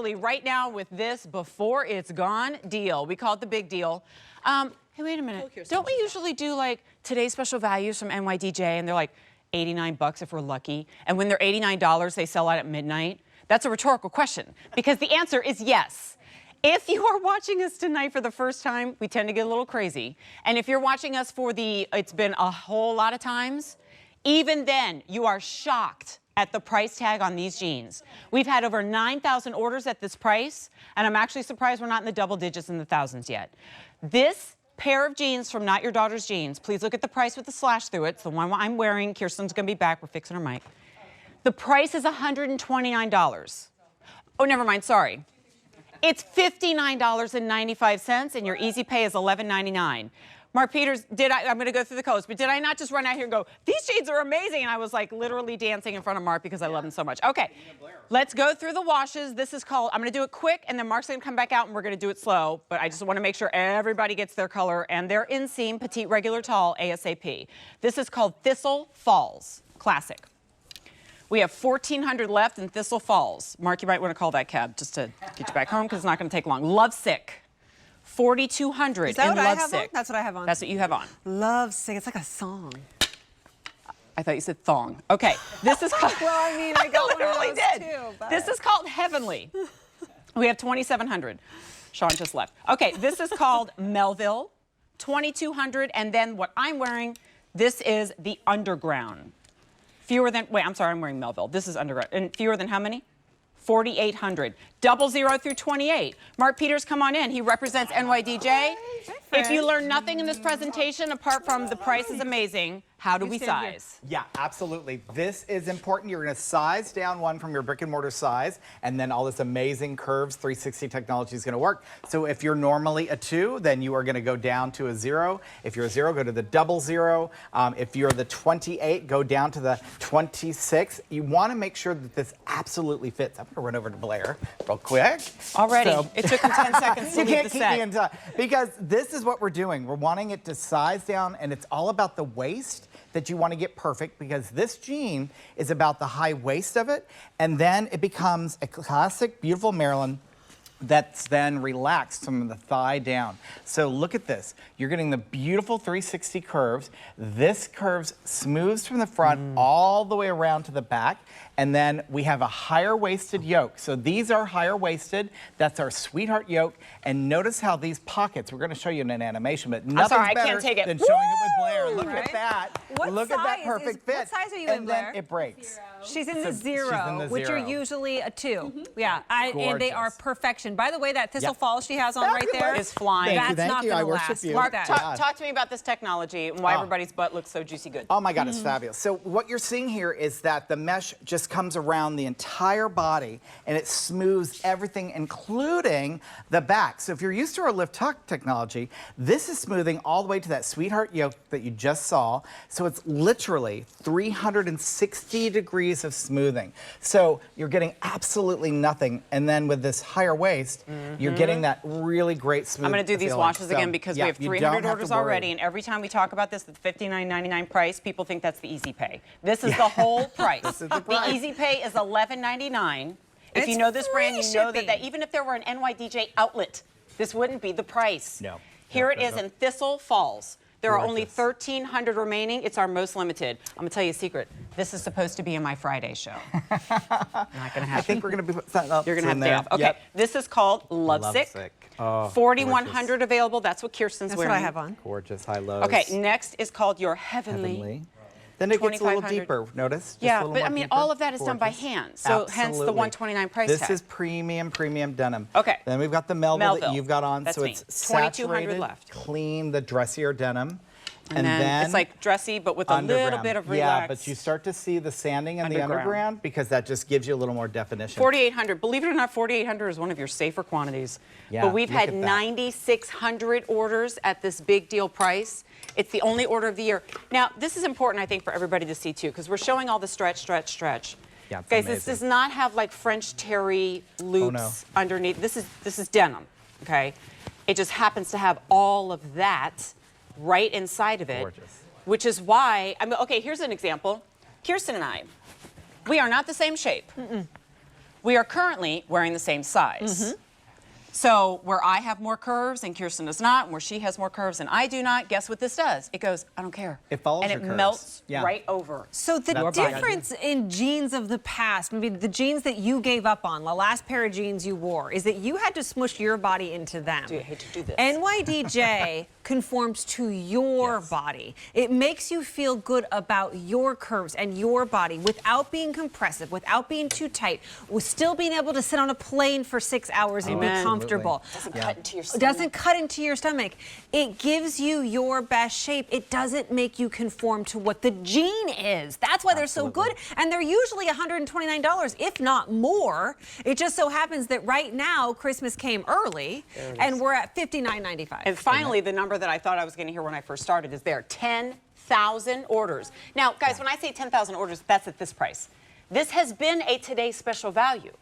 literally right now with this before it's gone deal. We call it the big deal. Hey, wait a minute. Don't we usually do like today's special values from NYDJ and they're like 89 bucks if we're lucky? And when they're $89, they sell out at midnight? That's a rhetorical question because the answer is yes. If you are watching us tonight for the first time, we tend to get a little crazy. And if you're watching us for it's been a whole lot of times, even then you are shocked at the price tag on these jeans. We've had over 9,000 orders at this price, and I'm actually surprised we're not in the double digits in the thousands yet. This pair of jeans from Not Your Daughter's Jeans, please look at the price with the slash through it. It's the one I'm wearing. Kirsten's gonna be back. We're fixing her mic. The price is $129. Oh, never mind, sorry. It's $59.95, and your easy pay is $11.99. Mark Peters, I'm going to go through the codes, but did I not just run out here and go, these jeans are amazing? And I was like literally dancing in front of Mark because I love them so much. Okay, let's go through the washes. This is called, I'm going to do it quick, and then Mark's going to come back out and we're going to do it slow. But I just want to make sure everybody gets their color and their inseam, petite, regular, tall, ASAP. This is called Thistle Falls Classic. We have 1,400 left in Thistle Falls. Mark, you might want to call that cab just to get you back home because it's not going to take long. Lovesick. 4,200 Is that in what I have Lovesick. on? That's what I have on. That's what you have on. Lovesick. It's like a song. I thought you said thong. Okay, this is called. Well, I mean, I got one of those did. too. But... This is called Heavenly. We have 2,700. Sean just left. Okay, this is called Melville. 2,200, and then what I'm wearing, this is the Underground. Fewer than. Wait, I'm sorry, I'm wearing Melville. This is Underground, and fewer than how many? 4,800. 00 through 28. Mark Peters, come on in. He represents NYDJ. If you learn nothing in this presentation apart from the price is amazing, how do we size? Yeah, absolutely. This is important. You're going to size down one from your brick and mortar size, and then all this amazing curves 360 technology is going to work. So if you're normally a 2, then you are going to go down to a 0. If you're a 0, go to the 00. If you're the 28, go down to the 26. You want to make sure that this absolutely fits. I'm going to run over to Blair real quick. Already. So, it took him 10 seconds to leave the set. You can't keep me in time. Because this is what we're doing. We're wanting it to size down, and it's all about the waist that you want to get perfect, because this jean is about the high waist of it, and then it becomes a classic, beautiful Marilyn that's then relaxed from the thigh down. So look at this. You're getting the beautiful 360 curves. This curves smooths from the front all the way around to the back. And then we have a higher waisted yoke. So these are higher waisted. That's our sweetheart yoke. And notice how these pockets, we're going to show you in an animation, but nothing's better than showing it with Blair. Look at that. Look at that perfect fit. What size are you in, Blair? And then it breaks. She's in the 0, which are usually a 2. Yeah, and they are perfection. By the way, that Thistle Falls she has on right there is flying. That's not going to last. Mark, talk to me about this technology and why everybody's butt looks so juicy good. Oh my God, it's fabulous. So what you're seeing here is that the mesh just comes around the entire body and it smooths everything, including the back. So if you're used to our lift tuck technology, this is smoothing all the way to that sweetheart yoke that you just saw. So it's literally 360 degrees of smoothing. So you're getting absolutely nothing. And then with this higher waist, you're getting that really great smooth. I'm going to do these washes again because we have 300 orders already, and every time we talk about this, the $59.99 price, people think that's the easy pay. This is the whole price. This is the price. The easy pay is $11.99. If you know this brand, you know that even if there were an NYDJ outlet, this wouldn't be the price. No. Here it is in Thistle Falls. There are only 1,300 remaining. It's our most limited. I'm going to tell you a secret. This is supposed to be in my Friday show. Not going to happen. I think we're going to be putting up. You're going to have day off. Okay. Yep. This is called Lovesick. Oh, 4,100 available. That's what Kirsten's wearing. That's what I have on. Gorgeous high lows. Okay. Next is called your Heavenly. Then it gets a little deeper, notice? Just yeah, but I mean, all of that is done by hand, so hence the $129 price tag. This is premium denim. Okay. Then we've got the Melville that you've got on, that's so me. it's 2,200 saturated, left. clean, the dressier denim. And then it's like dressy, but with a little bit of relax. Yeah, but you start to see the sanding and the underground because that just gives you a little more definition. 4,800. Believe it or not, 4,800 is one of your safer quantities. Yeah, but we've had 9,600 orders at this big deal price. It's the only order of the year. Now, this is important, I think, for everybody to see, too, because we're showing all the stretch. Yeah, it's guys, amazing. this does not have, like, French terry loops underneath. This is denim, okay? It just happens to have all of that right inside of it. Gorgeous. Which is why, okay, here's an example. Kirsten and I, we are not the same shape. We are currently wearing the same size. So where I have more curves and Kirsten does not, and where she has more curves and I do not, guess what this does? It goes, I don't care. It follows and your it curves. melts right over. So the difference in jeans of the past, maybe the jeans that you gave up on, the last pair of jeans you wore, is that you had to smush your body into them. Dude, I hate to do this. NYDJ conforms to your body. It makes you feel good about your curves and your body without being compressive, without being too tight, with still being able to sit on a plane for 6 hours and be comfortable. Doesn't cut into your stomach. Doesn't cut into your stomach. It gives you your best shape. It doesn't make you conform to what the jean is. That's why they're so good. And they're usually $129, if not more. It just so happens that right now, Christmas came early, and we're at $59.95. And finally, the number that I thought I was going to hear when I first started is there. 10,000 orders. Now, guys, when I say 10,000 orders, that's at this price. This has been a today's special value.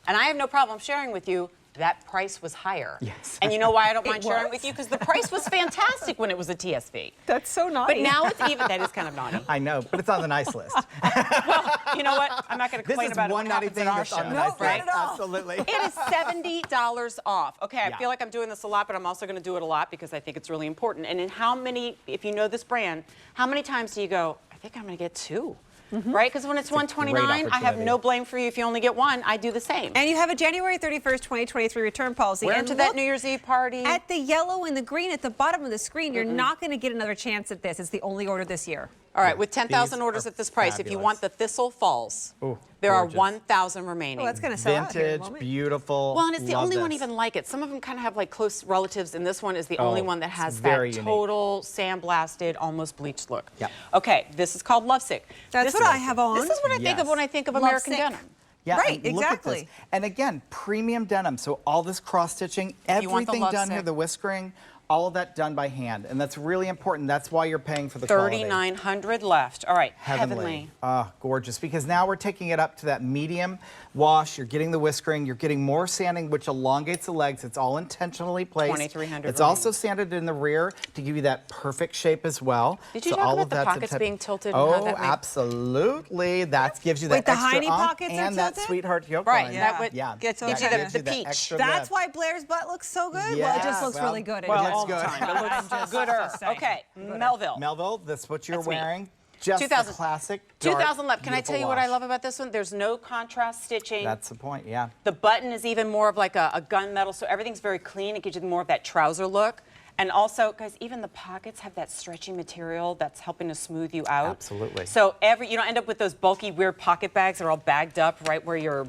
And I have no problem sharing with you that price was higher. Yes. And you know why I don't mind sharing with you? Because the price was fantastic when it was a TSV. That's so naughty. But now it's even, that is kind of naughty. I know, but it's on the nice list. Well, you know what? I'm not going to complain about it when it happens in our show. On the nice right? list. Absolutely. It is $70 off. Okay, I feel like I'm doing this a lot, but I'm also going to do it a lot because I think it's really important. And in how many, if you know this brand, how many times do you go, I think I'm going to get two? Right? Because when it's $129, I have no blame for you if you only get one. I do the same. And you have a January 31st, 2023 return policy. Wear and to that New Year's Eve party. At the yellow and the green at the bottom of the screen, you're not going to get another chance at this. It's the only order this year. All right, with 10,000 orders at this price, if you want the Thistle Falls, there are 1,000 remaining. Oh, that's going to sell out here in a Vintage, moment. beautiful. Well, and it's the Love only one this. even like it. Some of them kind of have like close relatives, and this one is the only one that has very that unique. total sandblasted, almost bleached look. Yep. Okay, this is called Lovesick. That's This what is- I have on. This is what I think of when I think of American Lovesick. denim. Yeah, Right, and look at this. exactly. And again, premium denim. So all this cross stitching, you want the everything done here, Lovesick. the whiskering, all of that done by hand. And that's really important. That's why you're paying for the quality. 3,900 left. All right, Heavenly. Oh, gorgeous. Because now we're taking it up to that medium wash. You're getting the whiskering. You're getting more sanding, which elongates the legs. It's all intentionally placed. 2,300 It's also sanded in the rear to give you that perfect shape as well. Did you So talk all about of the that's pockets intent- being tilted and how Oh, that made- absolutely. That gives you that Wait, the extra hiney oomph pockets are and that tilted? sweetheart yoke Right, line. that would yeah. gives that you gives the you that peach. extra That's lift. why Blair's butt looks so good. Well, it Yeah, just looks well, really good. Well, looks all the good. time. It looks gooder. Okay, Melville. Melville, that's what you're That's me. wearing. Just 2,000. the classic dark, 2,000 left. Can I beautiful tell you what I wash. love about this one? There's no contrast stitching. That's the point, yeah. The button is even more of like a gunmetal, so everything's very clean. It gives you more of that trouser look. And also, guys, even the pockets have that stretchy material that's helping to smooth you out. Absolutely. So you don't end up with those bulky, weird pocket bags that are all bagged up right where your,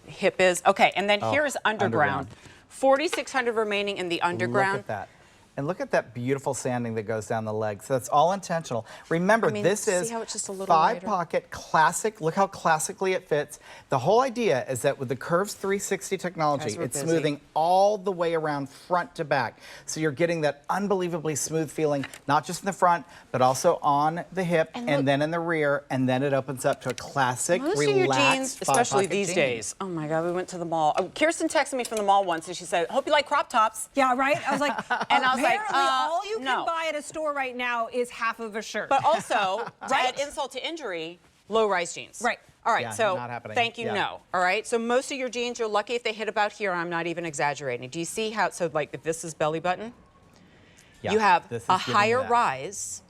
hip is. Okay, and then here's underground. 4,600 remaining in the underground. Look at that. And look at that beautiful sanding that goes down the leg. So that's all intentional. Remember, this see is how it's just a little five lighter? pocket classic. Look how classically it fits. The whole idea is that with the Curves 360 technology, Guys, we're it's busy. smoothing all the way around front to back. So you're getting that unbelievably smooth feeling, not just in the front, but also on the hip And and look- then in the rear. And then it opens up to a classic, Most of your relaxed jeans, especially five-pocket these jean. days. Oh my God, we went to the mall. Kirsten texted me from the mall once and she said, hope you like crop tops. Yeah, right? I was like, And I was like, apparently all you no. can buy at a store right now is half of a shirt. But also, to Right. add insult to injury, low-rise jeans. Right. All right, Yeah, so not happening. thank you, Yeah. no. All right, so most of your jeans, you're lucky if they hit about here. I'm not even exaggerating. Do you see how, so like if this is belly button, Yeah, you have this is a giving higher that. rise,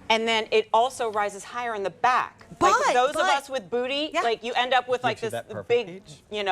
and then it also rises higher in the back. But- like those of but- us with booty, Yeah. like you end up with like Gives you this that perfect big, peach. I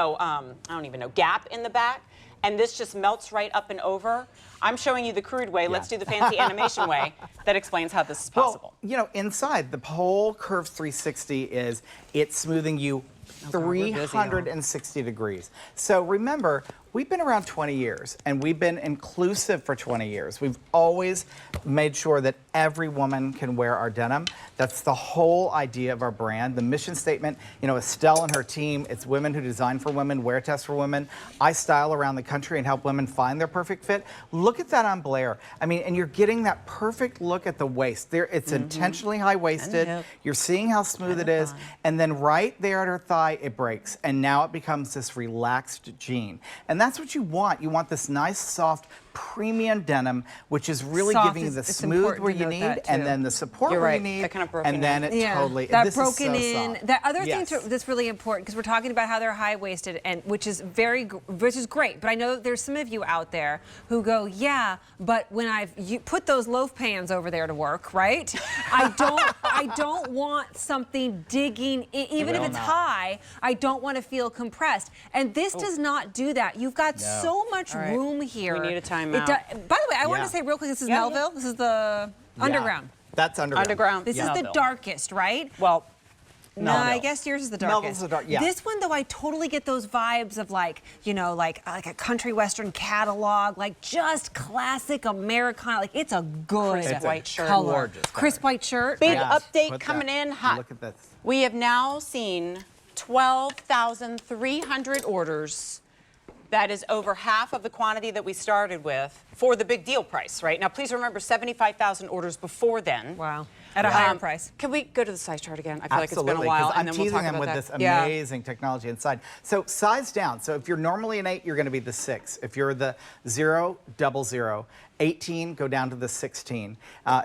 don't even know, gap in the back. And this just melts right up and over. I'm showing you the crude way. Let's do the fancy animation way that explains how this is possible. Well, inside the whole Curve 360 is it's smoothing you we're busy, y'all. 360 degrees. So remember, we've been around 20 years and we've been inclusive for 20 years. We've always made sure that every woman can wear our denim. That's the whole idea of our brand. The mission statement, Estelle and her team, it's women who design for women, wear test for women. I style around the country and help women find their perfect fit. Look at that on Blair. I mean, and you're getting that perfect look at the waist. There, it's intentionally high-waisted. hip. You're seeing how smooth it is. And then right there at her thigh, it breaks. And now it becomes this relaxed jean. And that's what you want. You want this nice, soft, premium denim, which is really Soft giving you the it's smooth important where to you note need, that, and too. then the support You're where right. you need, That kind of broken and then in. it totally. That this broken is so in. soft. That other Yes. thing that's really important because we're talking about how they're high waisted, and which is great. But I know that there's some of you out there who go, yeah, but when you put those loaf pans over there to work, right? I don't want something digging, even if it's high. I don't want to feel compressed, and this does not do that. You've got so much room here. We need a timeout. By the way, I want to say real quick, this is Melville. This is the underground. That's underground. Underground. This is the darkest, right? Well, No, I guess yours is the darkest. Melville's the dark. Yeah. This one, though, I totally get those vibes of like a country western catalog, like just classic Americana. Like it's a good Crisp white shirt. color. Gorgeous color. Crisp white shirt. big Yes, update put coming that. in hot. Look at this. We have now seen 12,300 orders. That is over half of the quantity that we started with for the big deal price, right? Now, please remember 75,000 orders before then. Wow. At a higher price. Can we go to the size chart again? I feel like it's Absolutely, been a while, 'cause and I'm then we'll teasing talk them about with that. this amazing technology inside. So size down. So if you're normally an 8, you're going to be the 6. If you're the 0, 00. 18, go down to the 16.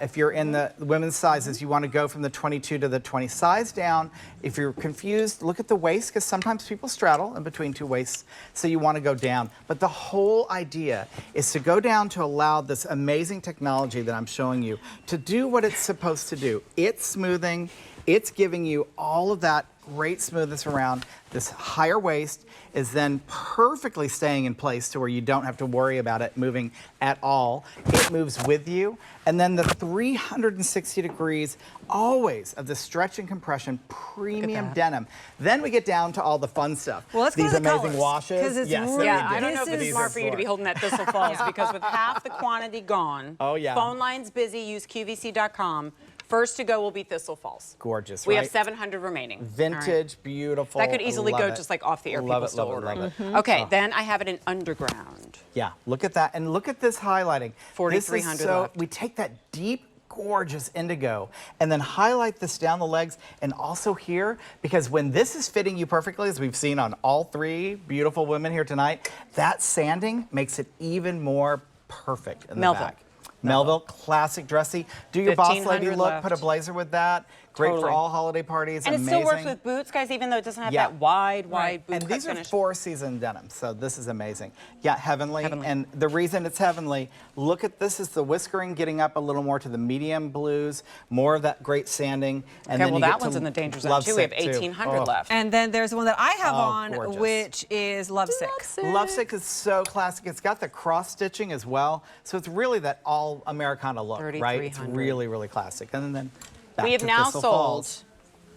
If you're in the women's sizes, you want to go from the 22 to the 20. Size down. If you're confused, look at the waist, because sometimes people straddle in between two waists, so you want to go down. But the whole idea is to go down to allow this amazing technology that I'm showing you to do what it's supposed to do. It's smoothing. It's giving you all of that great smoothness around. This higher waist is then perfectly staying in place to where you don't have to worry about it moving at all. It moves with you. And then the 360 degrees always of the stretch and compression premium denim. Then we get down to all the fun stuff. Well, let's go These to the amazing colors, washes. 'cause it's Yes, really- Yeah, we I do. don't know if This it's is smart for you to be holding that Thistle Falls because with half the quantity gone, phone lines busy, use QVC.com. First to go will be Thistle Falls. Gorgeous, We have right? 700 remaining. Vintage, beautiful. That could easily Love go it. just like off the air. Love People it, still love it, ordering. love it. Okay, then I have it in underground. Yeah, look at that. And look at this highlighting. 4,300 This is so, left. we take that deep, gorgeous indigo and then highlight this down the legs and also here, because when this is fitting you perfectly, as we've seen on all 3 beautiful women here tonight, that sanding makes it even more perfect in the Melville. back. Melville, classic dressy. Do your boss lady 1,500 look, left. put a blazer with that. Great Totally. for all holiday parties, And amazing. it still works with boots, guys, even though it doesn't have Yeah. that wide boot And cut these are finish. 4-season denim, so this is amazing. Yeah, heavenly. Heavenly. And the reason it's heavenly, look at this is the whiskering getting up a little more to the medium blues, more of that great sanding. And Okay, then well, you that get one's to in the danger zone, too. We have Lovesick, too. 1,800 Oh. left. And then there's the one that I have on, gorgeous. which is Lovesick. Lovesick is so classic. It's got the cross stitching as well, so it's really that all Americana look, right? It's 3,300. really, really classic. And then back We have to now Thistle sold Falls.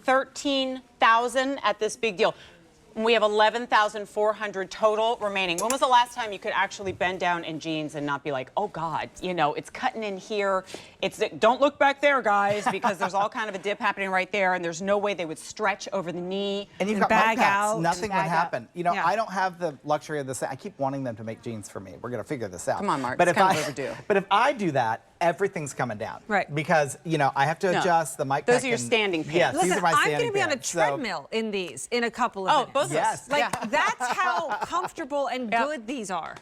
13,000 at this big deal. We have 11,400 total remaining. When was the last time you could actually bend down in jeans and not be like, oh God, you know, it's cutting in here. Don't look back there, guys, because there's all kind of a dip happening right there, and there's no way they would stretch over the knee. And you've And got bag mud packs. out. Nothing And would bag out. happen. You know, Yeah. I don't have the luxury of this. I keep wanting them to make jeans for me. We're going to figure this out. Come on, Mark, But it's if kind I of overdue. But if I do that, everything's coming down. Right. Because, you know, I have to No. adjust the mic Those pack are your and- standing pants. Yes, these Listen, are my I'm standing going to be on a pants. So- treadmill in these in a couple of minutes. both of us. Yes. Like, Yeah. that's how comfortable and Yep. good these are.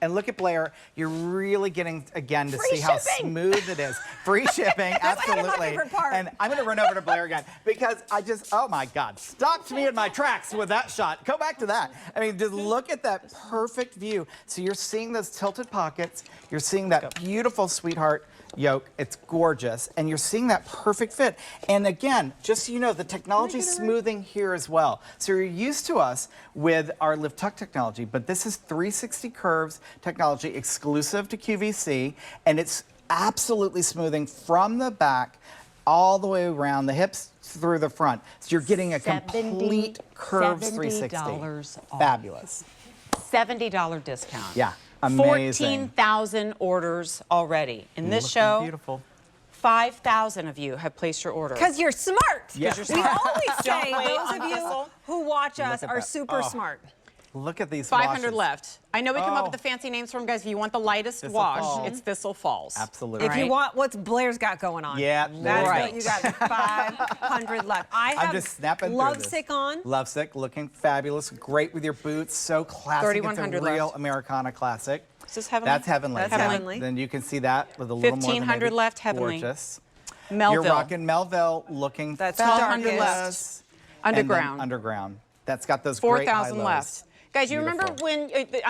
And look at Blair. You're really getting, again, to Free see how shipping. smooth it is. Free shipping, my absolutely. favorite part. And I'm going to run over to Blair again because I just, oh my God, stopped me in my tracks with that shot. Go back to that. I mean, just look at that perfect view. So you're seeing those tilted pockets. You're seeing that beautiful sweetheart yoke. It's gorgeous. And you're seeing that perfect fit. And again, just so you know, the technology is smoothing here as well. So you're used to us with our lift tuck technology, but this is 360 curves technology exclusive to QVC, and it's absolutely smoothing from the back all the way around the hips through the front. So you're getting a complete curves 360. $70 off. Fabulous. $70 discount. Yeah, amazing. 14,000 orders already. In this Looking show, beautiful. 5,000 of you have placed your order. Because you're smart. Yeah. 'Cause you're We smart. always Don't say wait those on of you Thistle. who watch us at are that. super Oh. smart. Look at these 500 washes. left. I know we come up with Oh. the fancy names for them, guys. If you want the lightest Thistle wash, Falls. it's Thistle Falls. Absolutely. If you want what's Blair's got going on. Yeah, That's right. what you got. 500 left. I have I'm just snapping through Lovesick this. on. Lovesick, looking fabulous. Great with your boots. So classic. 3,100 It's a real left. Americana classic. Is this Heavenly? That's Heavenly. That's Yeah. Heavenly. Then you can see that with a little more. 1,500 left, Heavenly. Gorgeous. Melville. You're rocking Melville, looking That's fabulous. 1,200 left. Underground. And then Underground. That's got those great high 4,000 lows. left. Guys, you remember Beautiful. when